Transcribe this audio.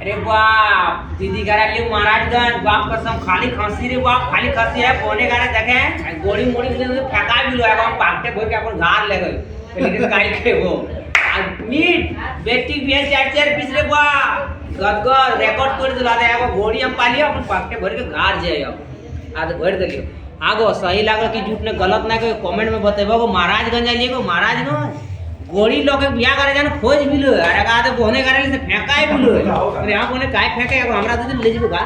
अरे बाप दीदी करा लियो महाराजगंज बाप कसम खाली खांसी रे बाप खाली खांसी है कोने गाने देखे गोली मोड़ी के फेंका भी लो हम पाकटे भर के अपन घार ले गए लेकिन काई के वो मीट बेटी भी 4-4 पीस रे बाप गदगद रिकॉर्ड तोड़ दिला दे वो गोड़ी हम पालियो अपन पाकटे भर के घार जाए अब आज भर देलियो आगो सही लागल कि झूठ ने गलत ना कमेंट में बताइबो को महाराजगंज आइए को महाराजगंज गोड़ी लोग बिया करे जान खोज मिलो अरे का तो बोने करे से फेंकाए मिलो अरे यहां कोने काय फेंके हमरा तो ले जबो का